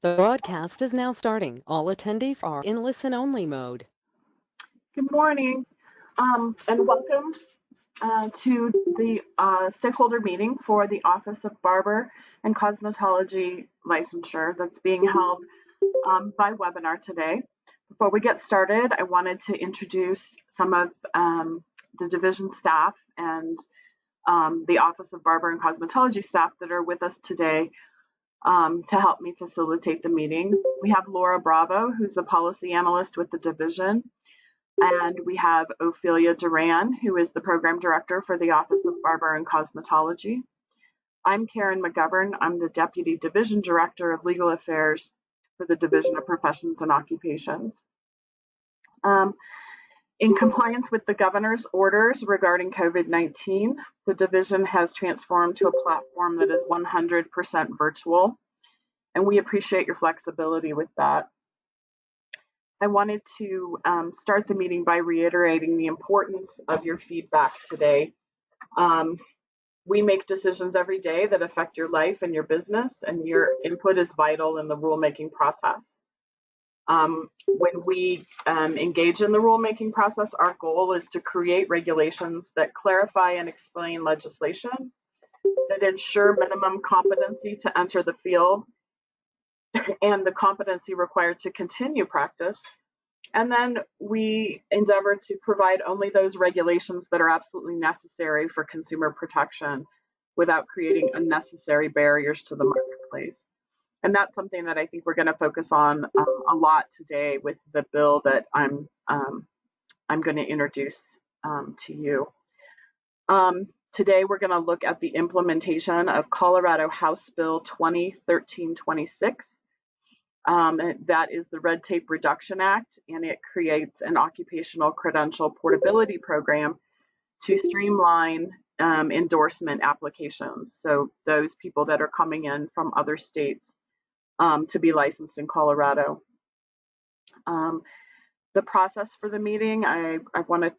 The broadcast is now starting. All attendees are in listen-only mode. Good morning, and welcome to the stakeholder meeting for the Office of Barber and Cosmetology Licensure that's being held by webinar today. Before we get started, I wanted to introduce some of the division staff and the Office of Barber and Cosmetology staff that are with us today to help me facilitate the meeting. We have Laura Bravo, who's a policy analyst with the division. And we have Ophelia Duran, who is the program director for the Office of Barber and Cosmetology. I'm Karen McGovern. I'm the Deputy Division Director of Legal Affairs for the Division of Professions and Occupations. In compliance with the governor's orders regarding COVID-19, the division has transformed to a platform that is 100% virtual, and we appreciate your flexibility with that. I wanted to start the meeting by reiterating the importance of your feedback today. We make decisions every day that affect your life and your business, and your input is vital in the rulemaking process. When we engage in the rulemaking process, our goal is to create regulations that clarify and explain legislation, that ensure minimum competency to enter the field and the competency required to continue practice. And then we endeavor to provide only those regulations that are absolutely necessary for consumer protection without creating unnecessary barriers to the marketplace. And that's something that I think we're going to focus on a lot today with the bill that I'm going to introduce to you. Today, we're going to look at the implementation of Colorado House Bill 2013-26. That is the Red Tape Reduction Act, and it creates an occupational credential portability program to streamline endorsement applications. So those people that are coming in from other states to be licensed in Colorado. The process for the meeting, I want to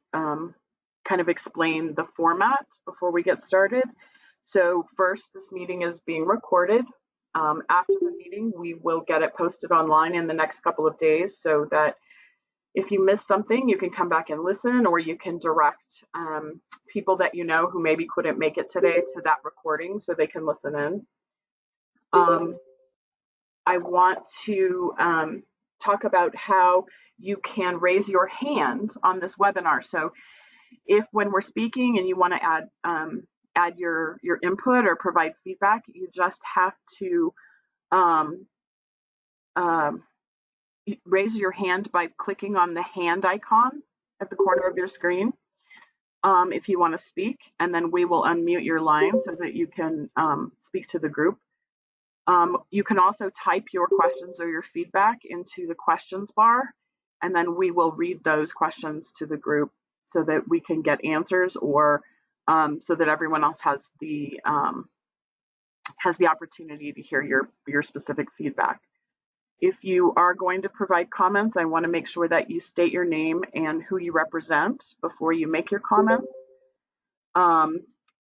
kind of explain the format before we get started. So first, this meeting is being recorded. After the meeting, we will get it posted online in the next couple of days so that if you miss something, you can come back and listen, or you can direct people that you know who maybe couldn't make it today to that recording so they can listen in. I want to talk about how you can raise your hand on this webinar. So if when we're speaking and you want to add your input or provide feedback, you just have to raise your hand by clicking on the hand icon at the corner of your screen if you want to speak, and then we will unmute your line so that you can speak to the group. You can also type your questions or your feedback into the questions bar, and then we will read those questions to the group so that we can get answers, or so that everyone else has the opportunity to hear your specific feedback. If you are going to provide comments, I want to make sure that you state your name and who you represent before you make your comments.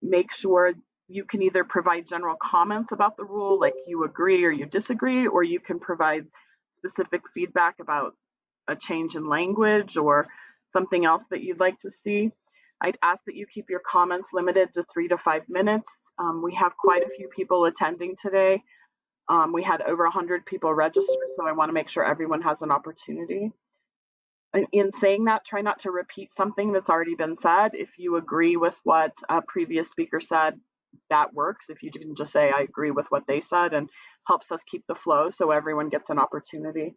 Make sure you can either provide general comments about the rule, like you agree or you disagree, or you can provide specific feedback about a change in language or something else that you'd like to see. I'd ask that you keep your comments limited to 3 to 5 minutes. We have quite a few people attending today. We had over 100 people registered, so I want to make sure everyone has an opportunity. In saying that, try not to repeat something that's already been said. If you agree with what a previous speaker said, that works. If you can just say, I agree with what they said, and helps us keep the flow so everyone gets an opportunity.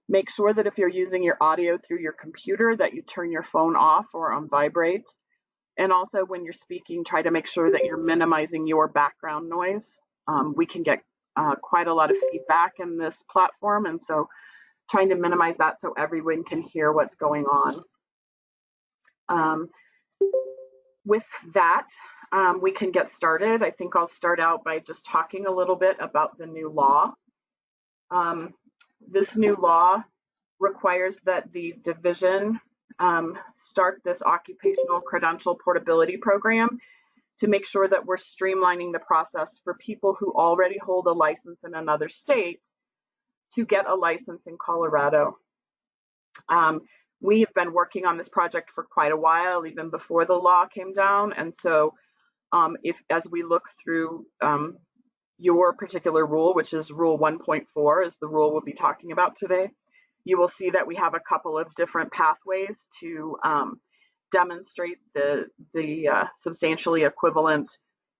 Make sure that if you're using your audio through your computer, that you turn your phone off or on vibrate. And also when you're speaking, try to make sure that you're minimizing your background noise. We can get quite a lot of feedback in this platform, and so trying to minimize that so everyone can hear what's going on. With that, we can get started. I think I'll start out by just talking a little bit about the new law. This new law requires that the division start this occupational credential portability program to make sure that we're streamlining the process for people who already hold a license in another state to get a license in Colorado. We have been working on this project for quite a while, even before the law came down. And so as we look through your particular rule, which is Rule 1.4, is the rule we'll be talking about today, you will see that we have a couple of different pathways to demonstrate the substantially equivalent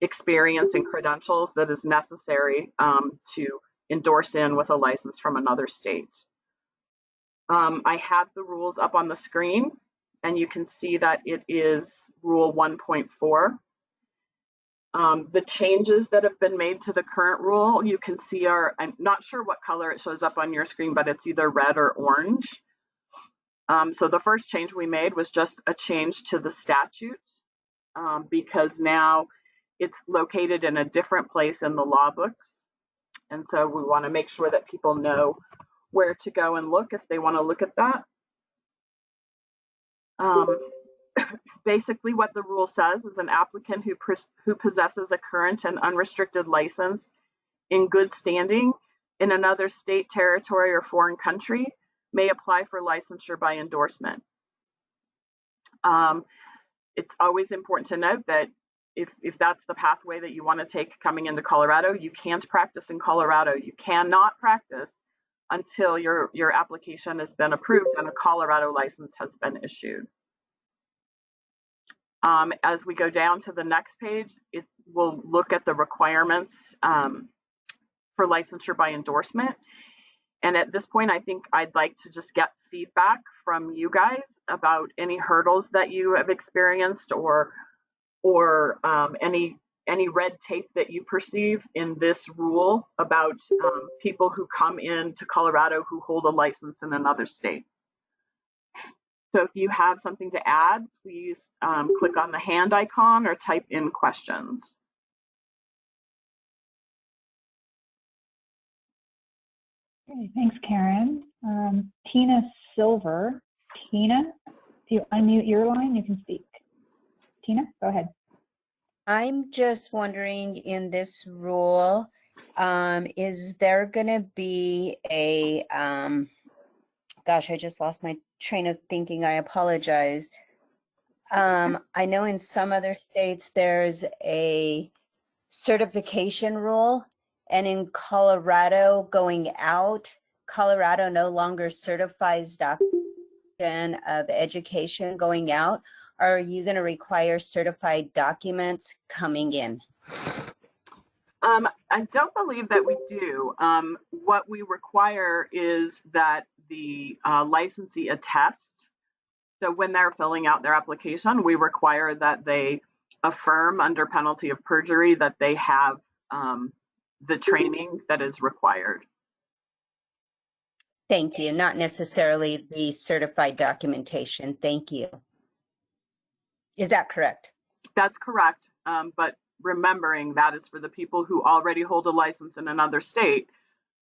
experience and credentials that is necessary to endorse in with a license from another state. I have the rules up on the screen, and you can see that it is Rule 1.4. The changes that have been made to the current rule, you can see I'm not sure what color it shows up on your screen, but it's either red or orange. So the first change we made was just a change to the statute because now it's located in a different place in the law books. And so we want to make sure that people know where to go and look if they want to look at that. Basically, what the rule says is an applicant who possesses a current and unrestricted license in good standing in another state, territory, or foreign country may apply for licensure by endorsement. It's always important to note that if that's the pathway that you want to take coming into Colorado, you can't practice in Colorado. You cannot practice until your application has been approved and a Colorado license has been issued. As we go down to the next page, it will look at the requirements for licensure by endorsement. And at this point, I think I'd like to just get feedback from you guys about any hurdles that you have experienced or any red tape that you perceive in this rule about people who come into Colorado who hold a license in another state. So if you have something to add, please click on the hand icon or type in questions. Okay, thanks, Karen. Tina Silver. Tina, if you unmute your line, you can speak. Tina, go ahead. I'm just wondering, in this rule, is there going to be a, gosh, I just lost my train of thinking. I apologize. I know in some other states there's a certification rule, and in Colorado going out, Colorado no longer certifies documentation of education going out. Are you going to require certified documents coming in? I don't believe that we do. What we require is that the licensee attest. So when they're filling out their application, we require that they affirm under penalty of perjury that they have the training that is required. Thank you. Not necessarily the certified documentation. Thank you. Is that correct? That's correct. But remembering that is for the people who already hold a license in another state.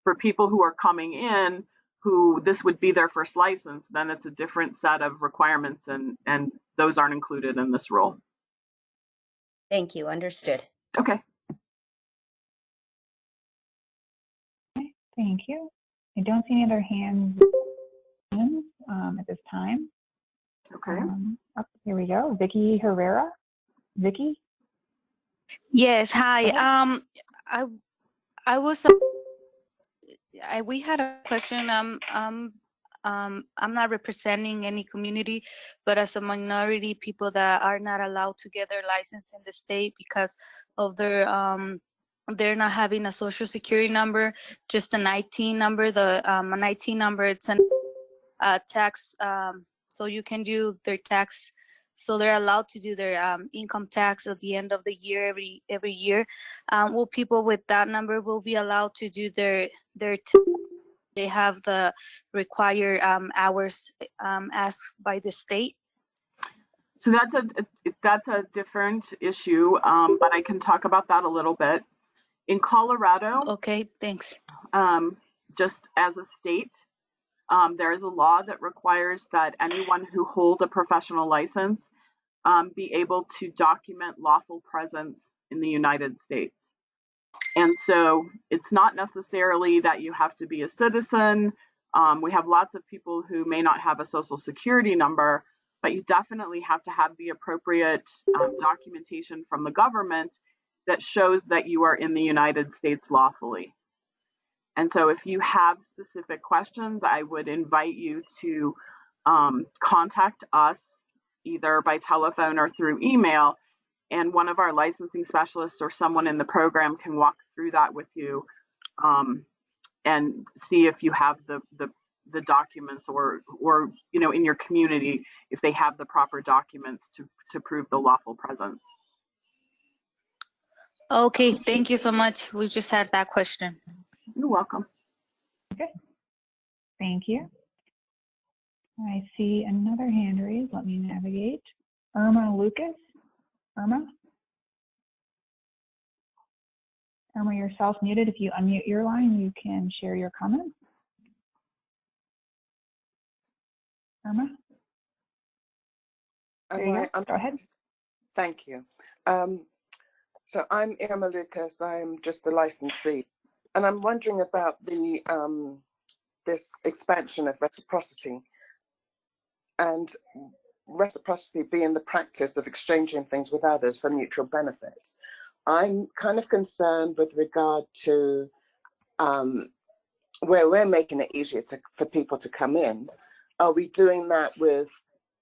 For people who are coming in, who this would be their first license, then it's a different set of requirements, and those aren't included in this rule. Thank you. Understood. Okay. Thank you. I don't see any other hands at this time. Okay. Oh, here we go. Vicky Herrera. Vicky? Yes, hi. We had a question. I'm not representing any community, but as a minority, people that are not allowed to get their license in the state because of their they're not having a social security number, just an IT number. An IT number, it's a tax, so you can do their tax. So they're allowed to do their income tax at the end of the year, every year. Will people with that number will be allowed to do their they have the required hours asked by the state? So that's a different issue, but I can talk about that a little bit. In Colorado, Okay, thanks. Just as a state, there is a law that requires that anyone who holds a professional license be able to document lawful presence in the United States. And so it's not necessarily that you have to be a citizen. We have lots of people who may not have a social security number, but you definitely have to have the appropriate documentation from the government that shows that you are in the United States lawfully. And so if you have specific questions, I would invite you to contact us either by telephone or through email, and one of our licensing specialists or someone in the program can walk through that with you and see if you have the documents or in your community if they have the proper documents to prove the lawful presence. Okay, thank you so much. We just had that question. You're welcome. Okay. Thank you. I see another hand raised. Let me navigate. Irma Lucas. Irma? Irma, you're self-muted. If you unmute your line, you can share your comment. Irma? There you go. Go ahead. Thank you. So I'm Irma Lucas. I'm just a licensee, and I'm wondering about the this expansion of reciprocity, and reciprocity being the practice of exchanging things with others for mutual benefits. I'm kind of concerned with regard to where we're making it easier for people to come in. Are we doing that with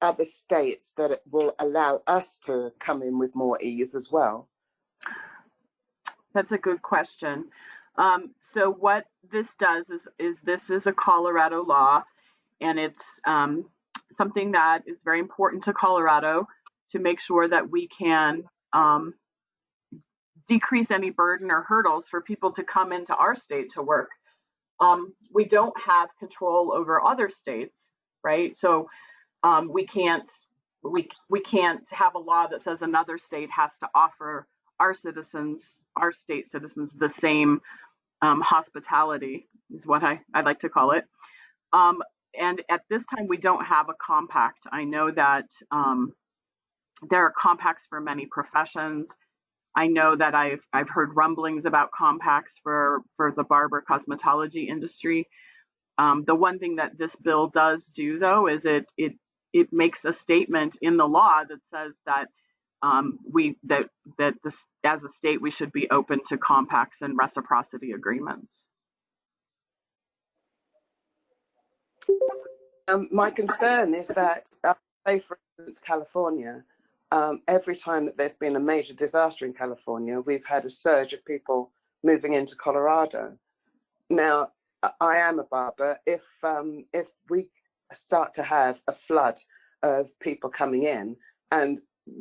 other states that it will allow us to come in with more ease as well? That's a good question. So what this does is this is a Colorado law, and it's something that is very important to Colorado to make sure that we can decrease any burden or hurdles for people to come into our state to work. We don't have control over other states, right? So we can't have a law that says another state has to offer our citizens, our state citizens, the same hospitality is what I like to call it. And at this time, we don't have a compact. I know that there are compacts for many professions. I know that I've heard rumblings about compacts for the barber cosmetology industry. The one thing that this bill does do, though, is it makes a statement in the law that says that this, as a state, we should be open to compacts and reciprocity agreements. My concern is that, say for instance, California, every time that there's been a major disaster in California, we've had a surge of people moving into Colorado. Now, I am a barber. If we start to have a flood of people coming in and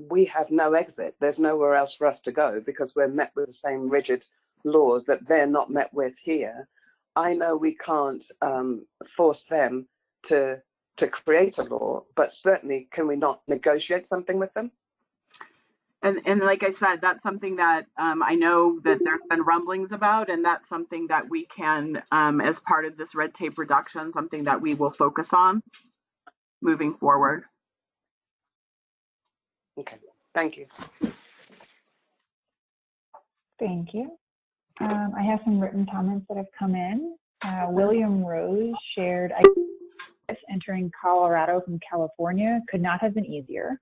we have no exit, there's nowhere else for us to go because we're met with the same rigid laws that they're not met with here. I know we can't force them to create a law, but certainly can we not negotiate something with them? And like I said, that's something that I know that there's been rumblings about, and that's something that we can, as part of this red tape reduction, something that we will focus on moving forward. Okay, thank you. Thank you. I have some written comments that have come in. William Rose shared, I guess entering Colorado from California could not have been easier.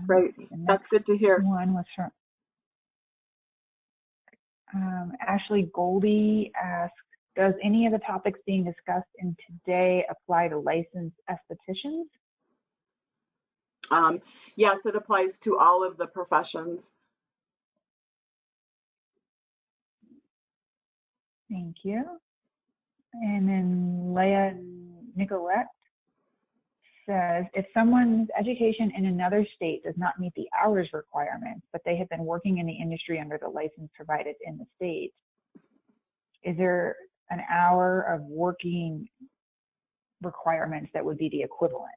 Right, that's good to hear. One was from Ashley Goldie asked, does any of the topics being discussed in today apply to licensed estheticians? Yes, it applies to all of the professions. Thank you. And then Leah Nicolette says, if someone's education in another state does not meet the hours requirements, but they have been working in the industry under the license provided in the state, is there an hour of working requirements that would be the equivalent?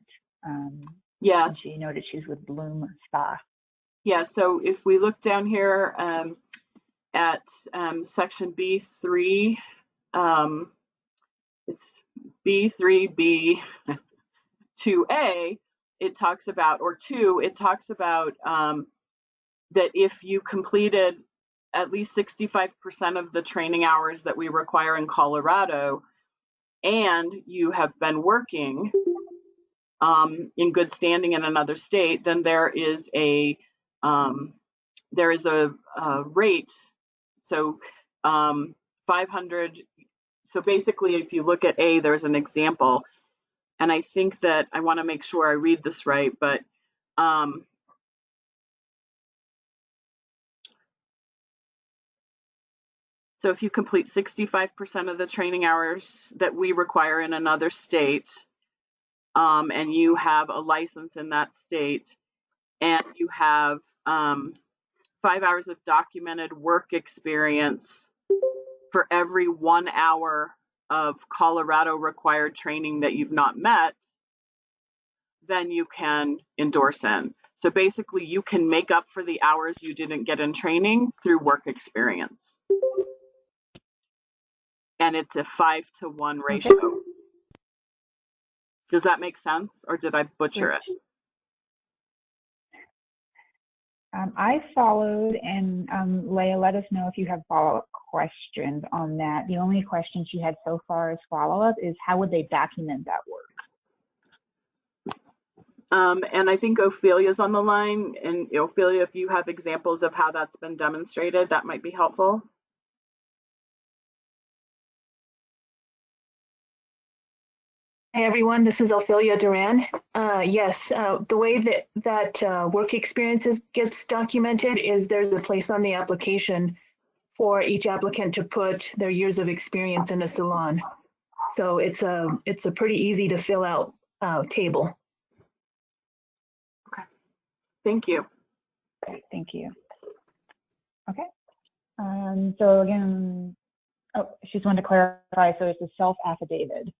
Yes. She noted she's with Bloom Spa. Yeah, so if we look down here at section B3, it's B3B 2A, it talks about, or 2, it talks about that if you completed at least 65% of the training hours that we require in Colorado, and you have been working in good standing in another state, then there is a rate. So 500. So basically, if you look at A, there's an example, and I think that I want to make sure I read this right, but so if you complete 65% of the training hours that we require in another state, and you have a license in that state, and you have 5 hours of documented work experience for every 1 hour of Colorado required training that you've not met, then you can endorse in. So basically, you can make up for the hours you didn't get in training through work experience. And it's a 5-to-1 ratio. Okay. Does that make sense, or did I butcher it? I followed, and Leah, let us know if you have follow-up questions on that. The only question she had so far as follow-up is how would they document that work? And I think Ophelia's on the line. And Ophelia, if you have examples of how that's been demonstrated, that might be helpful. Hey everyone, this is Ophelia Duran. Yes, the way that work experiences gets documented is there's a place on the application for each applicant to put their years of experience in a salon. So it's a pretty easy to fill out table. Okay, thank you. Great, thank you. Okay, so again, she just wanted to clarify, so it's a self-affidavit.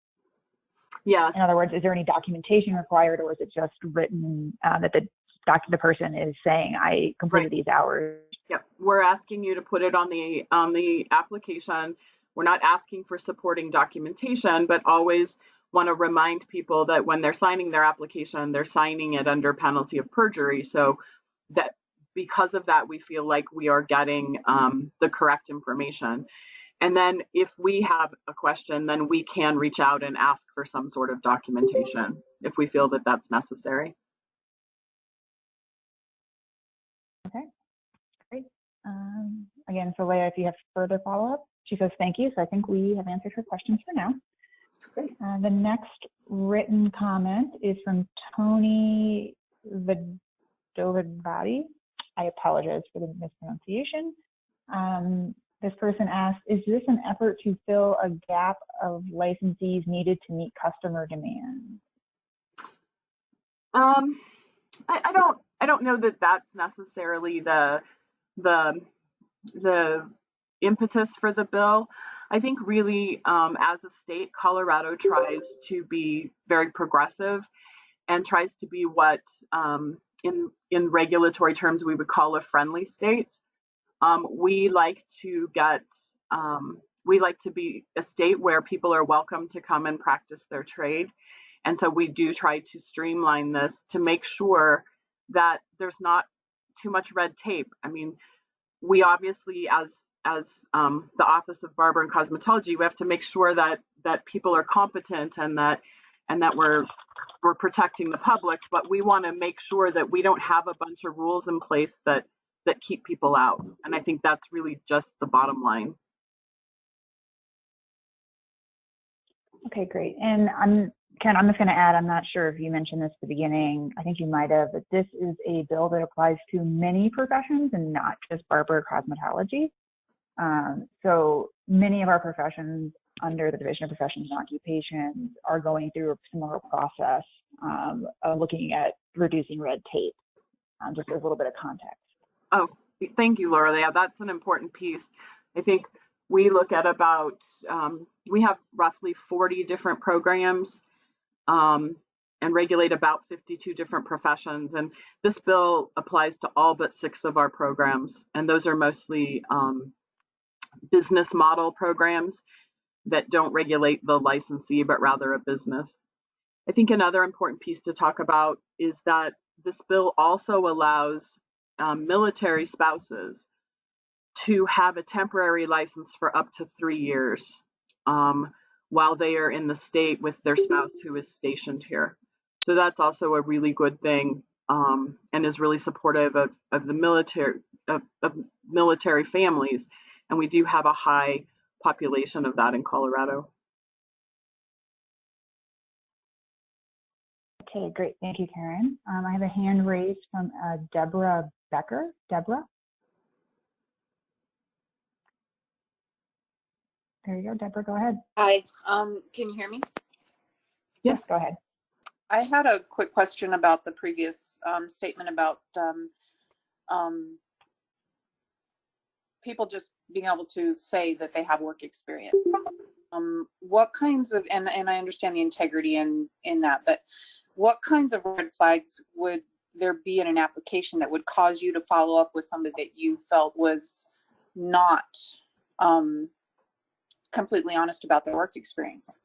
Yes. In other words, is there any documentation required, or is it just written that the person is saying, I completed these hours? Yep, we're asking you to put it on the application. We're not asking for supporting documentation, but always want to remind people that when they're signing their application, they're signing it under penalty of perjury. So that because of that, we feel like we are getting the correct information. And then if we have a question, then we can reach out and ask for some sort of documentation if we feel that that's necessary. Okay, great. Again, so Leah, if you have further follow-up, she says thank you. So I think we have answered her questions for now. Great. The next written comment is from Tony Vidovadi. I apologize for the mispronunciation. This person asks, is this an effort to fill a gap of licensees needed to meet customer demand? I don't know that that's necessarily the impetus for the bill. I think really, as a state, Colorado tries to be very progressive and tries to be what in regulatory terms we would call a friendly state. We like to be a state where people are welcome to come and practice their trade. And so we do try to streamline this to make sure that there's not too much red tape. I mean, we obviously, as the Office of Barber and Cosmetology, we have to make sure that people are competent and that we're protecting the public, but we want to make sure that we don't have a bunch of rules in place that keep people out. And I think that's really just the bottom line. Okay, great. And Ken, I'm just going to add, I'm not sure if you mentioned this at the beginning, I think you might have, but this is a bill that applies to many professions and not just barber cosmetology. So many of our professions under the Division of Professions and Occupations are going through a similar process of looking at reducing red tape, just as a little bit of context. Oh, thank you, Laura. Yeah, that's an important piece. I think we look at about, we have roughly 40 different programs and regulate about 52 different professions. And this bill applies to all but 6 of our programs. And those are mostly business model programs that don't regulate the licensee, but rather a business. I think another important piece to talk about is that this bill also allows military spouses to have a temporary license for up to 3 years while they are in the state with their spouse who is stationed here. So that's also a really good thing, and is really supportive of the military, of military families. And we do have a high population of that in Colorado. Okay, great. Thank you, Karen. I have a hand raised from Deborah Becker. Deborah? There you go, Deborah, go ahead. Hi, can you hear me? Yes, go ahead. I had a quick question about the previous statement about people just being able to say that they have work experience. What kinds of, and I understand the integrity in that, but what kinds of red flags would there be in an application that would cause you to follow up with somebody that you felt was not completely honest about their work experience?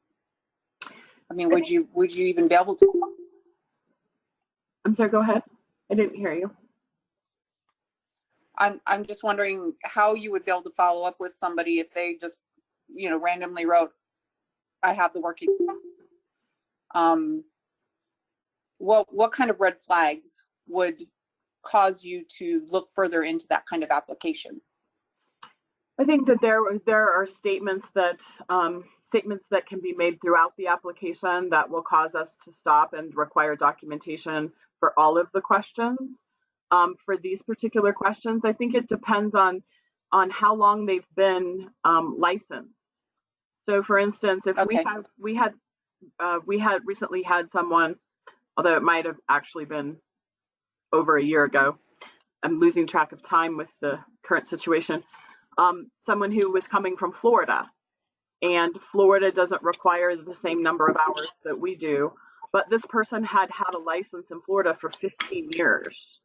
I mean, would you even be able to? I'm sorry, go ahead. I didn't hear you. I'm just wondering how you would be able to follow up with somebody if they just, you know, randomly wrote, I have the work experience. What kind of red flags would cause you to look further into that kind of application? I think that there are statements that can be made throughout the application that will cause us to stop and require documentation for all of the questions. For these particular questions, I think it depends on how long they've been licensed. So, for instance, if Okay. we had recently had someone, although it might have actually been over a year ago, I'm losing track of time with the current situation. Someone who was coming from Florida, and Florida doesn't require the same number of hours that we do, but this person had a license in Florida for 15 years.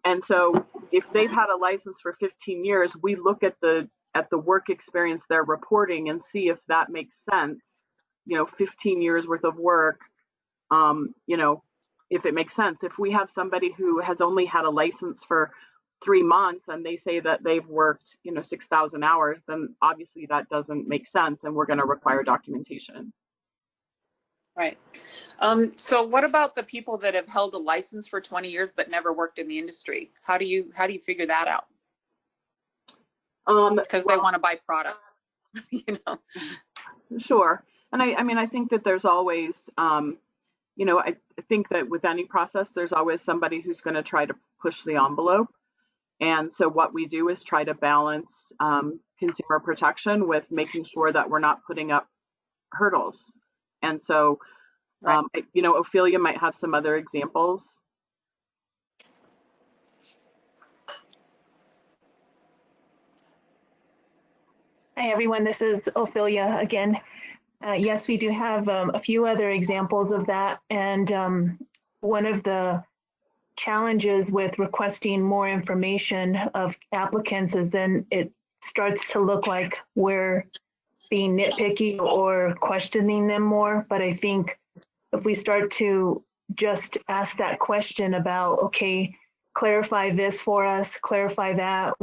And so if they've had a license for 15 years, we look at the work experience they're reporting and see if that makes sense. 15 years worth of work, if it makes sense. If we have somebody who has only had a license for 3 months and they say that they've worked 6,000 hours, then obviously that doesn't make sense, and we're going to require documentation. Right. So what about the people that have held a license for 20 years but never worked in the industry? How do you figure that out? Because they want to buy product, Sure. And I think that there's always, I think that with any process, there's always somebody who's going to try to push the envelope. And so what we do is try to balance consumer protection with making sure that we're not putting up hurdles. And so, right. Ophelia might have some other examples. Hi, everyone. This is Ophelia again. Yes, we do have a few other examples of that. And one of the challenges with requesting more information of applicants is then it starts to look like we're being nitpicky or questioning them more. But I think if we start to just ask that question about, okay, clarify this for us, clarify that,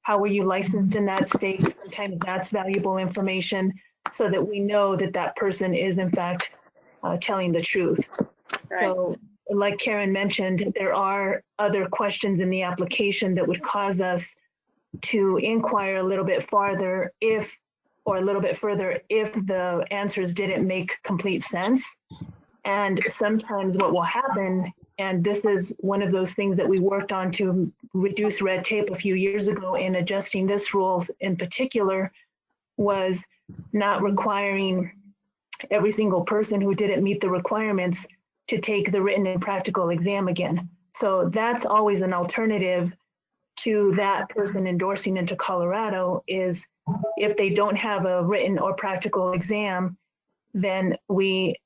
how were you licensed in that state? Sometimes that's valuable information so that we know that that person is in fact telling the truth. Right. So like Karen mentioned, there are other questions in the application that would cause us to inquire a little bit farther or a little bit further if the answers didn't make complete sense. And sometimes what will happen, and this is one of those things that we worked on to reduce red tape a few years ago in adjusting this rule in particular, was not requiring every single person who didn't meet the requirements to take the written and practical exam again. So that's always an alternative to that person endorsing into Colorado, is if they don't have a written or practical exam, then they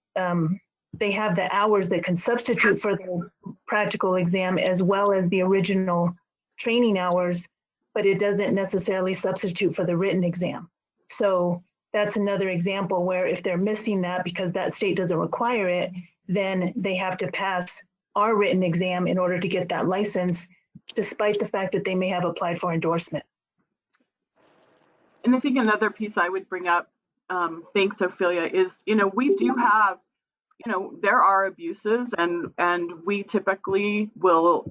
have the hours that can substitute for the practical exam as well as the original training hours, but it doesn't necessarily substitute for the written exam. So that's another example where if they're missing that because that state doesn't require it, then they have to pass our written exam in order to get that license, despite the fact that they may have applied for endorsement. And I think another piece I would bring up, thanks, Ophelia, is, we do have, there are abuses, and we typically will,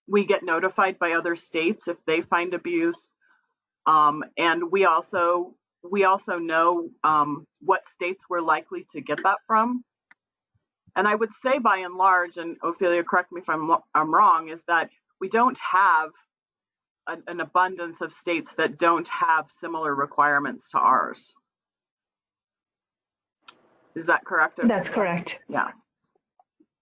we get notified by other states if they find abuse. And we also know what states we're likely to get that from. And I would say, by and large, and Ophelia, correct me if I'm wrong, is that we don't have an abundance of states that don't have similar requirements to ours. Is that correct, Ophelia? That's correct. Yeah.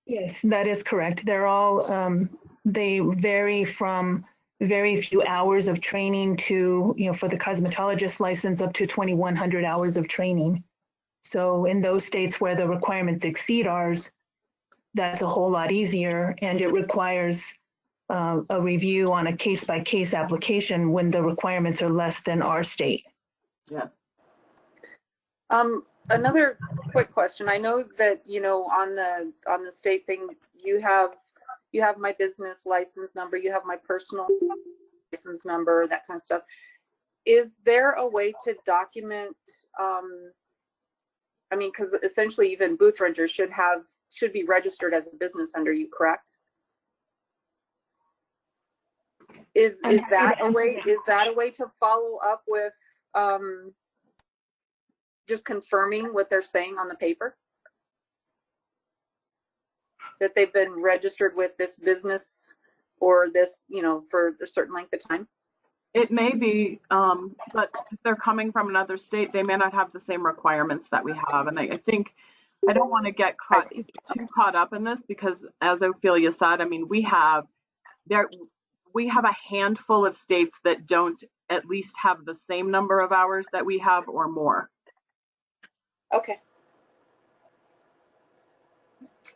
Yes, that is correct. They're all, they vary from very few hours of training to, for the cosmetologist license, up to 2,100 hours of training. So in those states where the requirements exceed ours, that's a whole lot easier, and it requires a review on a case-by-case application when the requirements are less than our state. Yeah. Another quick question. I know that, on the state thing, you have my business license number, you have my personal license number, that kind of stuff. Is there a way to document, because essentially even booth renters should be registered as a business under you, correct? Is that a way to follow up with just confirming what they're saying on the paper? That they've been registered with this business or this, for a certain length of time? It may be, but if they're coming from another state, they may not have the same requirements that we have. And I think I don't want to get too caught up in this, because as Ophelia said, we have a handful of states that don't at least have the same number of hours that we have or more. Okay.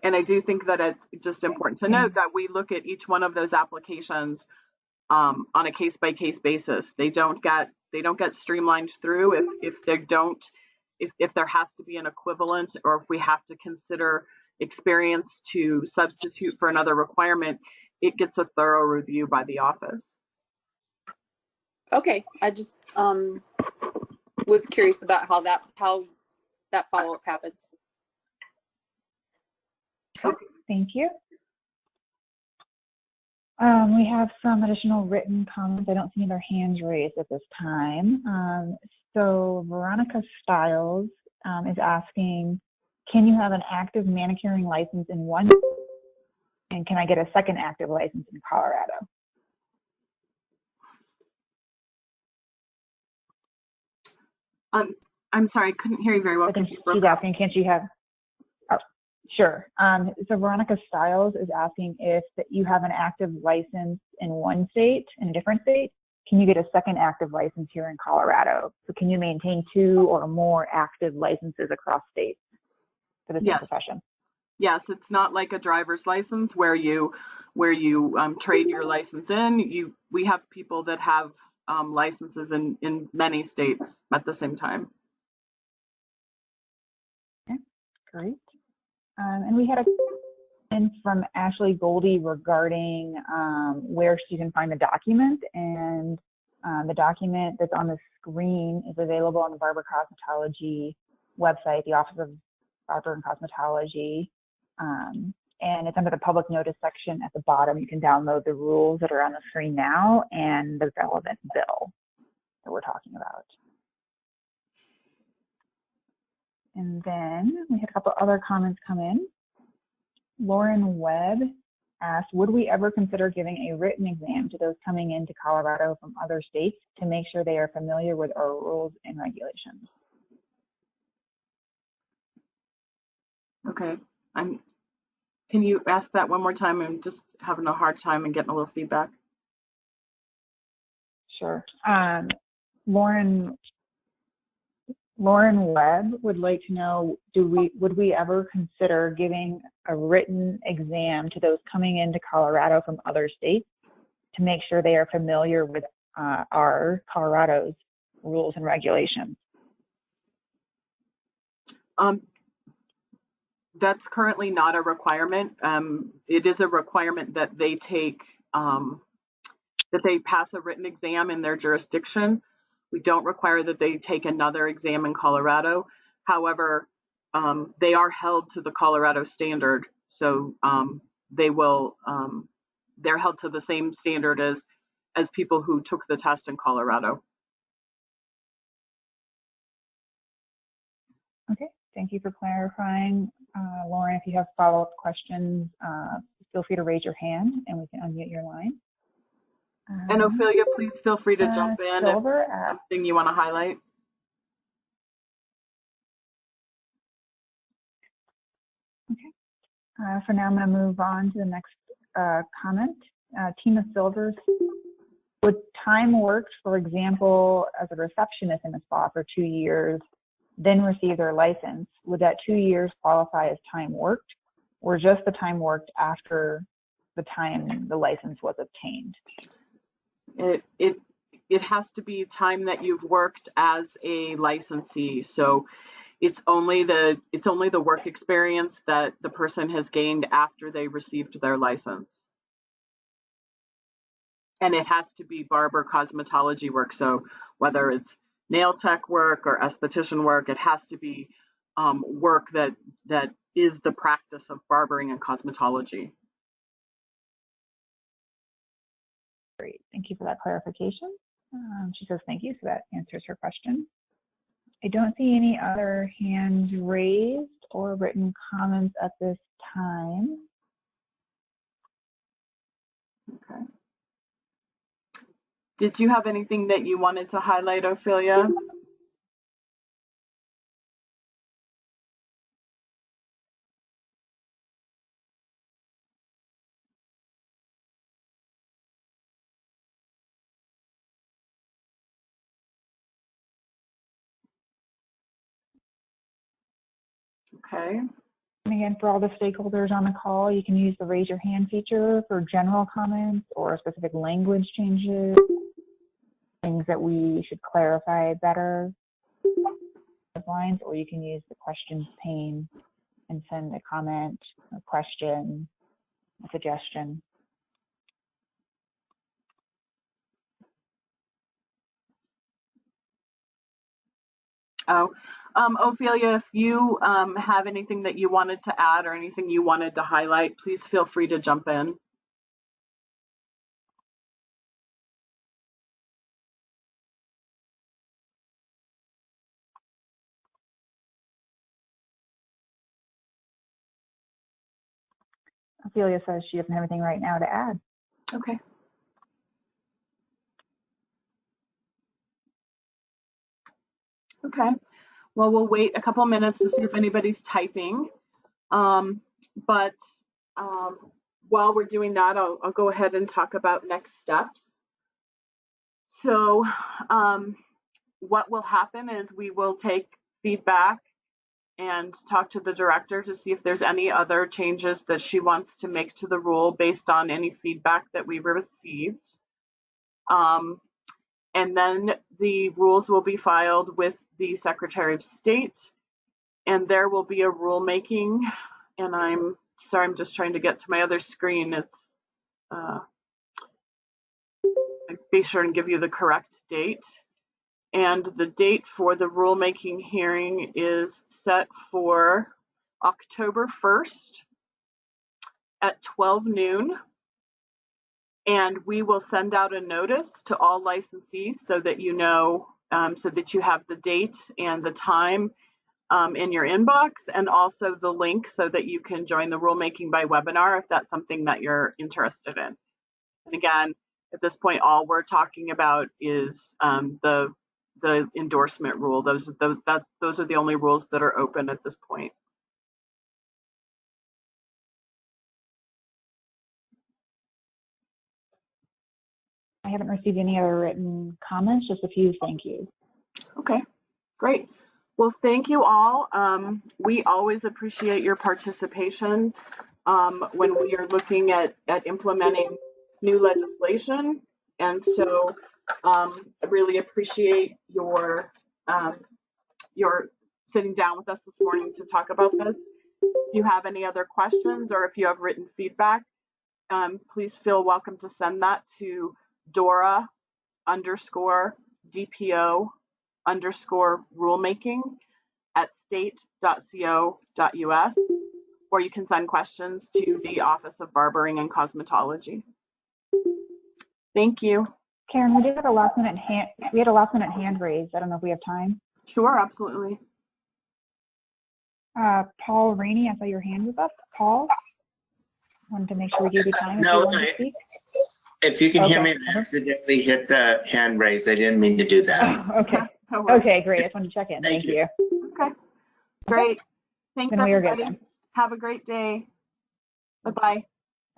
And I do think that it's just important to note that we look at each one of those applications on a case-by-case basis. They don't get streamlined through if there has to be an equivalent, or if we have to consider experience to substitute for another requirement. It gets a thorough review by the office. Okay, I just was curious about how that follow-up happens. Okay, thank you. We have some additional written comments. I don't see any other hands raised at this time. So Veronica Stiles is asking, can you have an active manicuring license in one, and can I get a second active license in Colorado? I'm sorry, I couldn't hear you very well. I think she's asking, can't you have, oh, sure. So Veronica Stiles is asking if you have an active license in one state, in a different state, can you get a second active license here in Colorado? So can you maintain 2 or more active licenses across states for the same profession? Yes, it's not like a driver's license where you trade your license in. We have people that have licenses in many states at the same time. Okay, great. And we had a question from Ashley Goldie regarding where she can find the document, and the document that's on the screen is available on the Barber Cosmetology website, the Office of Barber and Cosmetology, and it's under the public notice section at the bottom. You can download the rules that are on the screen now and the relevant bill that we're talking about. And then we had a couple other comments come in. Lauren Webb asked, would we ever consider giving a written exam to those coming into Colorado from other states to make sure they are familiar with our rules and regulations? Okay, can you ask that one more time? I'm just having a hard time and getting a little feedback. Sure. Lauren Webb would like to know, would we ever consider giving a written exam to those coming into Colorado from other states to make sure they are familiar with our Colorado's rules and regulations? That's currently not a requirement. It is a requirement that they take, that they pass a written exam in their jurisdiction. We don't require that they take another exam in Colorado. However, they are held to the Colorado standard, so they're held to the same standard as people who took the test in Colorado. Okay, thank you for clarifying. Lauren, if you have follow-up questions, feel free to raise your hand and we can unmute your line. And Ophelia, please feel free to jump in if Silver, there's something you want to highlight. okay. For now, I'm going to move on to the next comment. Tina Silvers, would time worked, for example, as a receptionist in a spa for 2 years, then receive their license, would that 2 years qualify as time worked, or just the time worked after the time the license was obtained? It has to be time that you've worked as a licensee. So it's only the work experience that the person has gained after they received their license. And it has to be barber cosmetology work. So whether it's nail tech work or esthetician work, it has to be work that is the practice of barbering and cosmetology. Great, thank you for that clarification. She says thank you, so that answers her question. I don't see any other hands raised or written comments at this time. Okay. Did you have anything that you wanted to highlight, Ophelia? Okay. And again, for all the stakeholders on the call, you can use the raise your hand feature for general comments or specific language changes, things that we should clarify better, lines, or you can use the questions pane and send a comment, a question, a suggestion. Oh, Ophelia, if you have anything that you wanted to add or anything you wanted to highlight, please feel free to jump in. Ophelia says she doesn't have anything right now to add. Okay. Okay. Well, we'll wait a couple minutes to see if anybody's typing. But while we're doing that, I'll go ahead and talk about next steps. So what will happen is we will take feedback and talk to the director to see if there's any other changes that she wants to make to the rule based on any feedback that we've received. And then the rules will be filed with the Secretary of State, and there will be a rulemaking. And I'm sorry, I'm just trying to get to my other screen. It's I'll be sure and give you the correct date. And the date for the rulemaking hearing is set for October 1st at 12 noon. And we will send out a notice to all licensees so that you know, so that you have the date and the time in your inbox, and also the link so that you can join the rulemaking by webinar if that's something that you're interested in. And again, at this point, all we're talking about is the endorsement rule. Those are the only rules that are open at this point. I haven't received any other written comments, just a few thank yous. Okay, great. Well, thank you all. We always appreciate your participation when we are looking at implementing new legislation. And so I really appreciate your sitting down with us this morning to talk about this. If you have any other questions or if you have written feedback, please feel welcome to send that to Dora_Becker dpo_rulemaking@state.co.us, or you can send questions to the Office of Barbering and Cosmetology. Thank you. Karen, we did have a last minute hand raised. I don't know if we have time. Sure, absolutely. Paul Rainey, I saw your hand was up. Paul, wanted to make sure we gave you time if No, you wanted to speak. if you can hear Okay. me, I accidentally hit the hand raise. I didn't mean to do that. Oh, okay. No worries. Okay, great. I just wanted to check in. Thank Thank you. Okay, great. Thanks, Then we are good everybody. then. Have a great day. Bye-bye.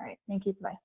All right. Thank you. Bye.